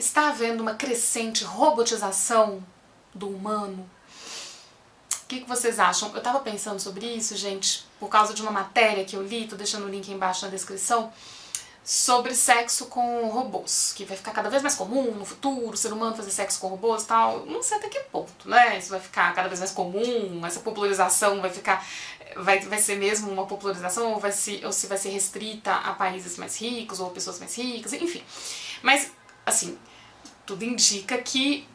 está havendo uma crescente robotização do humano? O que vocês acham? Eu tava pensando sobre isso, gente, por causa de uma matéria que eu li, tô deixando o link aí embaixo na descrição, sobre sexo com robôs, que vai ficar cada vez mais comum no futuro, o ser humano fazer sexo com robôs e tal. Não sei até que ponto, né? Isso vai ficar cada vez mais comum, essa popularização vai ficar... Vai ser mesmo uma popularização ou se vai ser restrita a países mais ricos ou a pessoas mais ricas, enfim. Mas, assim, tudo indica que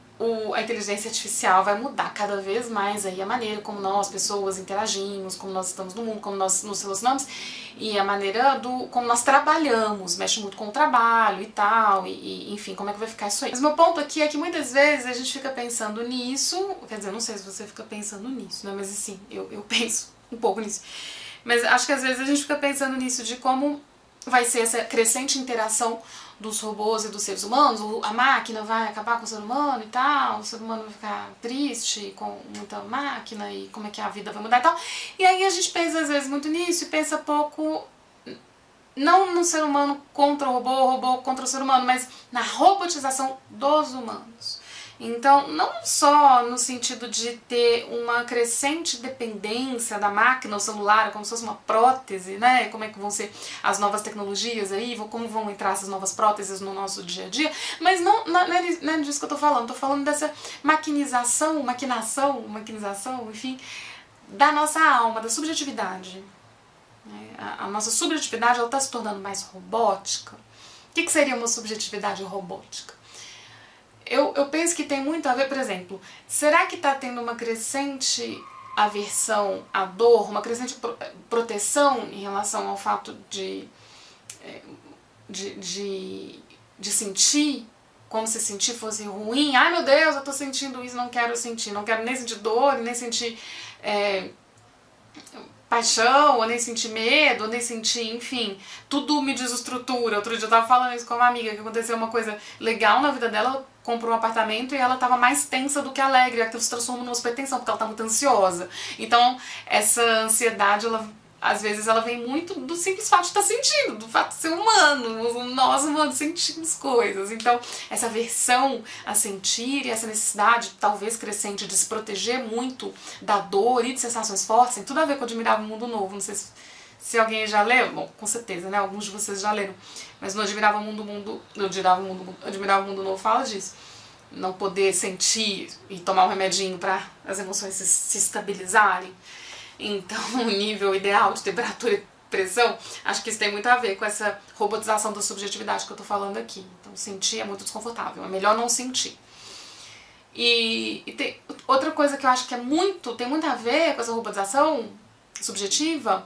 a inteligência artificial vai mudar cada vez mais aí a maneira como nós, pessoas, interagimos, como nós estamos no mundo, como nós nos relacionamos e a maneira como nós trabalhamos, mexe muito com o trabalho e tal, e enfim, como é que vai ficar isso aí. Mas meu ponto aqui é que muitas vezes a gente fica pensando nisso, quer dizer, não sei se você fica pensando nisso, né, mas assim, eu penso um pouco nisso. Mas acho que às vezes a gente fica pensando nisso de como vai ser essa crescente interação dos robôs e dos seres humanos, a máquina vai acabar com o ser humano e tal, o ser humano vai ficar triste com muita máquina e como é que a vida vai mudar e tal. E aí a gente pensa às vezes muito nisso e pensa pouco, não no ser humano contra o robô contra o ser humano, mas na robotização dos humanos. Então, não só no sentido de ter uma crescente dependência da máquina, o celular, como se fosse uma prótese, né? Como é que vão ser as novas tecnologias aí, como vão entrar essas novas próteses no nosso dia a dia, mas não é disso que eu tô falando dessa maquinização, enfim, da nossa alma, da subjetividade. A nossa subjetividade, ela tá se tornando mais robótica. O que seria uma subjetividade robótica? Eu penso que tem muito a ver, por exemplo, será que está tendo uma crescente aversão à dor, uma crescente proteção em relação ao fato de sentir, como se sentir fosse ruim? Ai meu Deus, eu tô sentindo isso, não quero sentir, não quero nem sentir dor, nem sentir paixão, ou nem sentir medo, ou nem sentir, enfim, tudo me desestrutura. Outro dia eu tava falando isso com uma amiga, que aconteceu uma coisa legal na vida dela, ela comprou um apartamento e ela tava mais tensa do que alegre, aquilo se transforma numa supertensão, porque ela tá muito ansiosa. Então, essa ansiedade, às vezes ela vem muito do simples fato de estar sentindo, do fato de ser humano, nós humanos sentimos coisas. Então, essa aversão a sentir e essa necessidade, talvez crescente, de se proteger muito da dor e de sensações fortes, tem tudo a ver com o Admirável Mundo Novo. Não sei se alguém já leu, bom, com certeza, né? Alguns de vocês já leram, mas no Admirável Mundo Novo fala disso. Não poder sentir e tomar um remedinho para as emoções se estabilizarem. Então, o nível ideal de temperatura e pressão, acho que isso tem muito a ver com essa robotização da subjetividade que eu tô falando aqui. Então, sentir é muito desconfortável, é melhor não sentir. E tem outra coisa que eu acho que tem muito a ver com essa robotização subjetiva,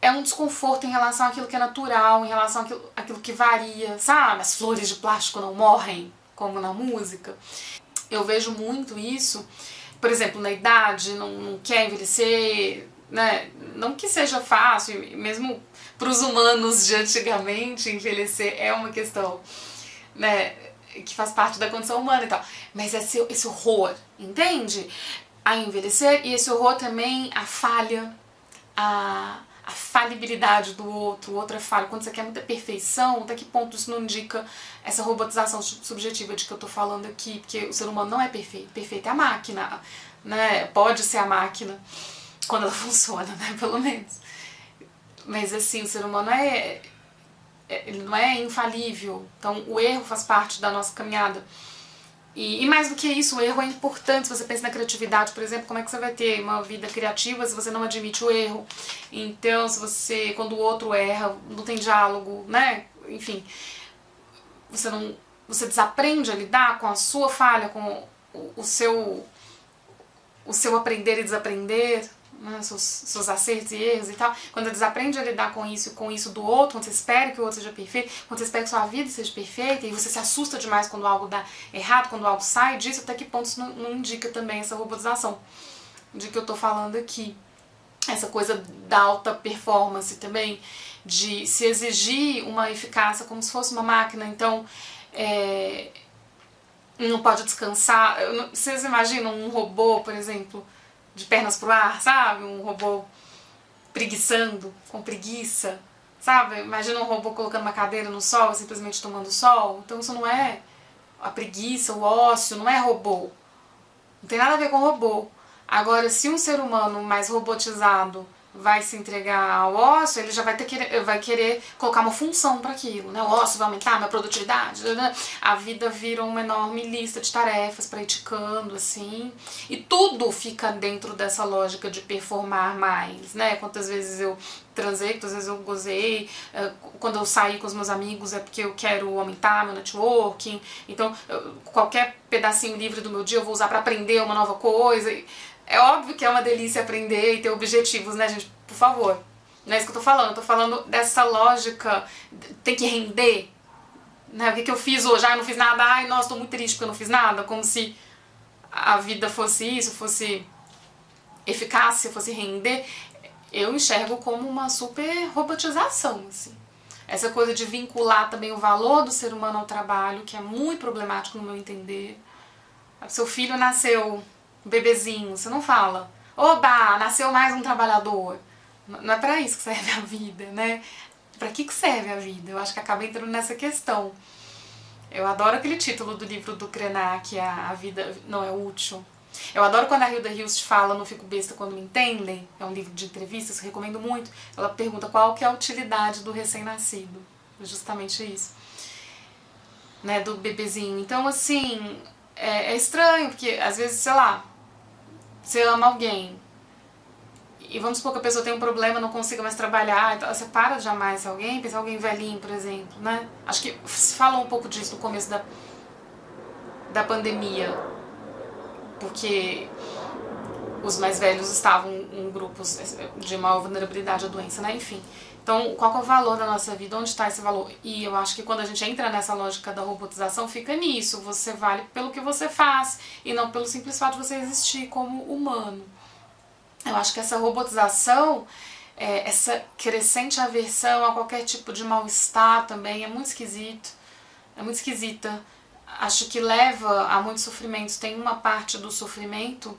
é um desconforto em relação àquilo que é natural, em relação àquilo que varia, sabe? As flores de plástico não morrem, como na música. Eu vejo muito isso. Por exemplo, na idade, não quer envelhecer, né? Não que seja fácil, mesmo para os humanos de antigamente, envelhecer é uma questão, né, que faz parte da condição humana e tal. Mas esse horror, entende? A envelhecer, e esse horror também, a falha, a falibilidade do outro, o outro é falho. Quando você quer muita perfeição, até que ponto isso não indica essa robotização subjetiva de que eu tô falando aqui? Porque o ser humano não é perfeito, perfeito é a máquina, né? Pode ser a máquina quando ela funciona, né? Pelo menos. Mas assim, o ser humano ele não é infalível, então o erro faz parte da nossa caminhada. E mais do que isso, o erro é importante. Se você pensa na criatividade, por exemplo, como é que você vai ter uma vida criativa se você não admite o erro? Então, quando o outro erra, não tem diálogo, né? Enfim, você desaprende a lidar com a sua falha, com o seu aprender e desaprender, né, seus acertos e erros e tal. Quando você desaprende a lidar com isso do outro, quando você espera que o outro seja perfeito, quando você espera que sua vida seja perfeita, e você se assusta demais quando algo dá errado, quando algo sai disso, até que ponto isso não indica também essa robotização de que eu tô falando aqui. Essa coisa da alta performance também, de se exigir uma eficácia como se fosse uma máquina. Então, não pode descansar. Vocês imaginam um robô, por exemplo, de pernas pro ar, sabe? Um robô preguiçando, com preguiça, sabe? Imagina um robô colocando uma cadeira no sol, simplesmente tomando sol. Então isso não é a preguiça, o ócio, não é robô. Não tem nada a ver com robô. Agora, se um ser humano mais robotizado vai se entregar ao ócio, ele já vai querer colocar uma função para aquilo, né? O ócio vai aumentar a minha produtividade, a vida vira uma enorme lista de tarefas para ir ticando, assim, e tudo fica dentro dessa lógica de performar mais, né? Quantas vezes eu transei, quantas vezes eu gozei, quando eu saí com os meus amigos é porque eu quero aumentar meu networking, então qualquer pedacinho livre do meu dia eu vou usar para aprender uma nova coisa. É óbvio que é uma delícia aprender e ter objetivos, né, gente? Por favor. Não é isso que eu tô falando dessa lógica, tem que render, né? O que eu fiz hoje? Ah, eu não fiz nada, ai, nossa, tô muito triste porque eu não fiz nada, como se a vida fosse isso, fosse eficácia, fosse render. Eu enxergo como uma super robotização, assim. Essa coisa de vincular também o valor do ser humano ao trabalho, que é muito problemático no meu entender. Seu filho nasceu bebezinho, você não fala, oba, nasceu mais um trabalhador. Não é pra isso que serve a vida, né? Pra que serve a vida? Eu acho que acaba entrando nessa questão. Eu adoro aquele título do livro do Krenak, A Vida Não É Útil. Eu adoro quando a Hilda Hilst fala Não Fico Besta Quando Me Entendem, é um livro de entrevistas, recomendo muito. Ela pergunta qual que é a utilidade do recém-nascido. Justamente isso. Né, do bebezinho. Então, assim, é estranho, porque às vezes, sei lá, você ama alguém e vamos supor que a pessoa tem um problema, não consiga mais trabalhar, então você para de amar esse alguém, pensa alguém velhinho, por exemplo, né? Acho que se fala um pouco disso no começo da pandemia, porque os mais velhos estavam em grupos de maior vulnerabilidade à doença, né? Enfim. Então, qual que é o valor da nossa vida? Onde está esse valor? E eu acho que quando a gente entra nessa lógica da robotização, fica nisso. Você vale pelo que você faz e não pelo simples fato de você existir como humano. Eu acho que essa robotização, essa crescente aversão a qualquer tipo de mal-estar também é muito esquisito. É muito esquisita. Acho que leva a muitos sofrimentos. Tem uma parte do sofrimento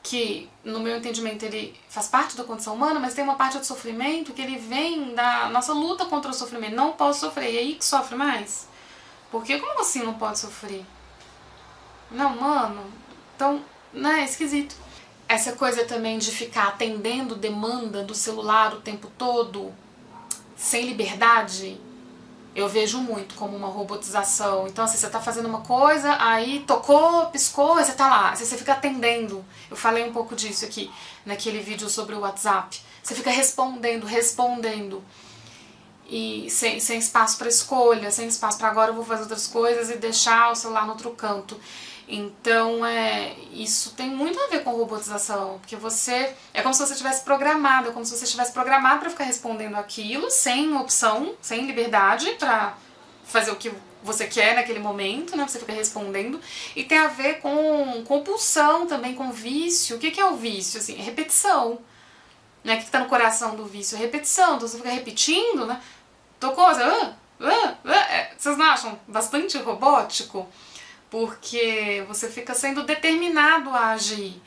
que, no meu entendimento, ele faz parte da condição humana, mas tem uma parte do sofrimento que ele vem da nossa luta contra o sofrimento. Não posso sofrer. E aí que sofre mais? Porque como assim não pode sofrer? Não, mano. Então, né, é esquisito. Essa coisa também de ficar atendendo demanda do celular o tempo todo, sem liberdade, eu vejo muito como uma robotização. Então, assim, você tá fazendo uma coisa, aí tocou, piscou, e você tá lá. Você fica atendendo. Eu falei um pouco disso aqui, naquele vídeo sobre o WhatsApp. Você fica respondendo. E sem espaço para escolha, sem espaço para agora eu vou fazer outras coisas e deixar o celular no outro canto. Então, isso tem muito a ver com robotização, porque é como se você tivesse programado, é como se você estivesse programado para ficar respondendo aquilo, sem opção, sem liberdade para fazer o que você quer naquele momento, né? Você fica respondendo. E tem a ver com compulsão também, com vício. O que é o vício? Assim, é repetição. Né? O que está no coração do vício? É repetição. Então você fica repetindo, né? Tocou, vocês não acham bastante robótico? Porque você fica sendo determinado a agir.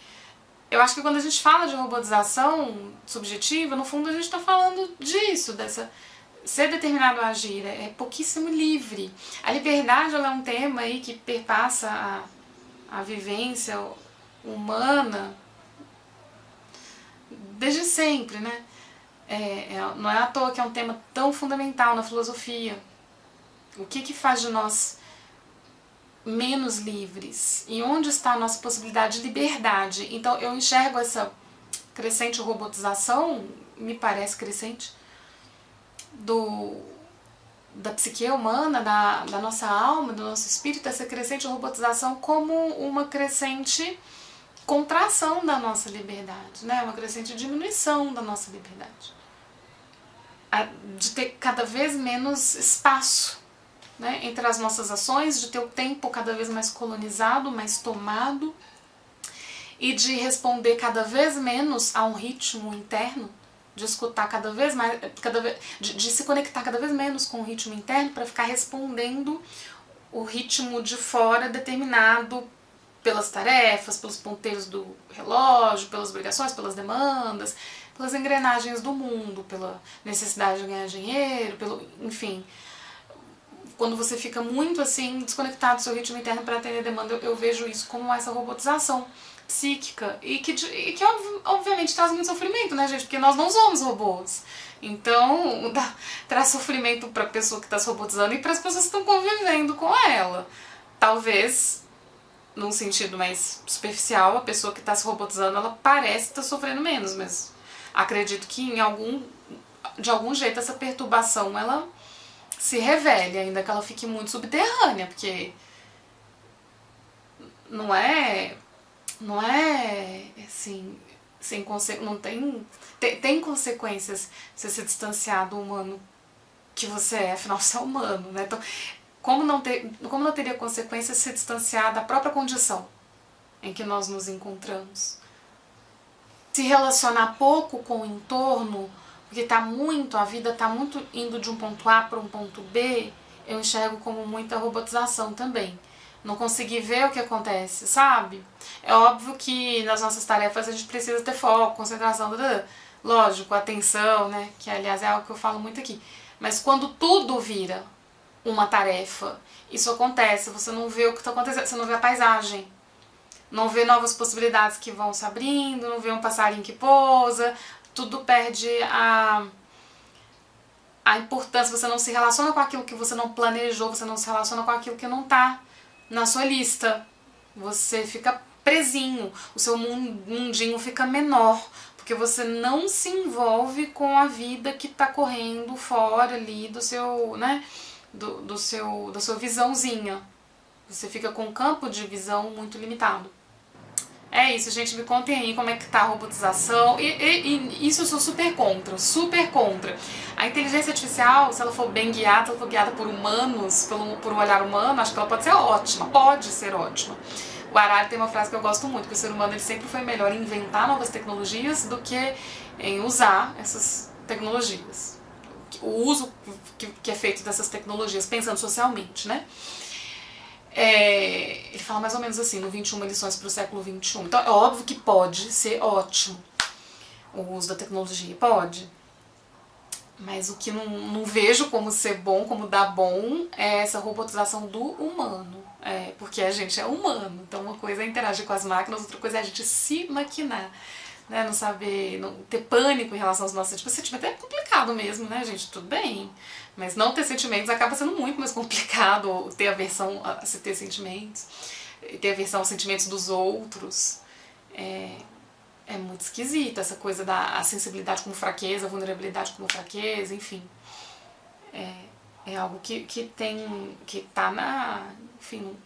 Eu acho que quando a gente fala de robotização subjetiva, no fundo a gente está falando disso, dessa ser determinado a agir, é pouquíssimo livre. A liberdade, ela é um tema aí que perpassa a vivência humana desde sempre, né? Não é à toa que é um tema tão fundamental na filosofia. O que faz de nós menos livres? E onde está a nossa possibilidade de liberdade? Então eu enxergo essa crescente robotização, me parece crescente, da psique humana, da nossa alma, do nosso espírito, essa crescente robotização como uma crescente contração da nossa liberdade, né? Uma crescente diminuição da nossa liberdade. De ter cada vez menos espaço, né, entre as nossas ações, de ter o tempo cada vez mais colonizado, mais tomado, e de responder cada vez menos a um ritmo interno, de escutar cada vez mais, de se conectar cada vez menos com o ritmo interno para ficar respondendo o ritmo de fora determinado pelas tarefas, pelos ponteiros do relógio, pelas obrigações, pelas demandas, pelas engrenagens do mundo, pela necessidade de ganhar dinheiro, enfim, quando você fica muito assim, desconectado do seu ritmo interno para atender demanda, eu vejo isso como essa robotização psíquica e que obviamente traz muito sofrimento, né, gente? Porque nós não somos robôs. Então, traz sofrimento para a pessoa que está se robotizando e para as pessoas que estão convivendo com ela. Talvez, num sentido mais superficial, a pessoa que está se robotizando, ela parece estar sofrendo menos, mas acredito que de algum jeito essa perturbação, ela se revele, ainda que ela fique muito subterrânea, porque não é assim, não tem consequências você se distanciar do humano que você é, afinal você é humano, né? Então, como não teria consequências se distanciar da própria condição em que nós nos encontramos? Se relacionar pouco com o entorno, porque a vida está muito indo de um ponto A para um ponto B, eu enxergo como muita robotização também. Não conseguir ver o que acontece, sabe? É óbvio que nas nossas tarefas a gente precisa ter foco, concentração, lógico, atenção, né? Que aliás é algo que eu falo muito aqui. Mas quando tudo vira uma tarefa, isso acontece, você não vê o que está acontecendo, você não vê a paisagem, não vê novas possibilidades que vão se abrindo, não vê um passarinho que pousa, tudo perde a importância, você não se relaciona com aquilo que você não planejou, você não se relaciona com aquilo que não está na sua lista. Você fica presinho, o seu mundinho fica menor, porque você não se envolve com a vida que está correndo fora ali do seu, né, da sua visãozinha. Você fica com um campo de visão muito limitado. É isso, gente, me contem aí como é que tá a robotização, e isso eu sou super contra, super contra. A inteligência artificial, se ela for bem guiada, se ela for guiada por humanos, por um olhar humano, acho que ela pode ser ótima, O Harari tem uma frase que eu gosto muito, que o ser humano ele sempre foi melhor em inventar novas tecnologias do que em usar essas tecnologias. O uso que é feito dessas tecnologias, pensando socialmente, né? Ele fala mais ou menos assim, no 21 lições para o século XXI. Então é óbvio que pode ser ótimo o uso da tecnologia, pode. Mas o que não vejo como ser bom, como dar bom, é essa robotização do humano. Porque a gente é humano, então uma coisa é interagir com as máquinas, outra coisa é a gente se maquinar. Né, não saber, não ter pânico em relação aos nossos sentimentos. Sentimento é complicado mesmo, né, gente? Tudo bem. Mas não ter sentimentos acaba sendo muito mais complicado, ter aversão a se ter sentimentos, ter aversão aos sentimentos dos outros. É muito esquisito essa coisa da sensibilidade como fraqueza, a vulnerabilidade como fraqueza, enfim. É algo que tá enfim,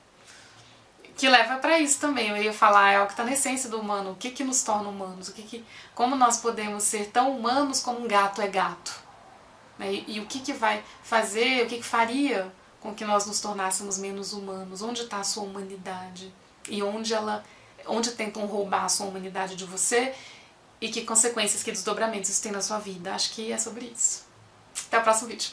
que leva para isso também. Eu ia falar, é algo que está na essência do humano. O que nos torna humanos? Como nós podemos ser tão humanos como um gato é gato? E o que vai fazer, o que faria com que nós nos tornássemos menos humanos? Onde está a sua humanidade? E onde tentam roubar a sua humanidade de você? E que consequências, que desdobramentos isso tem na sua vida? Acho que é sobre isso. Até o próximo vídeo.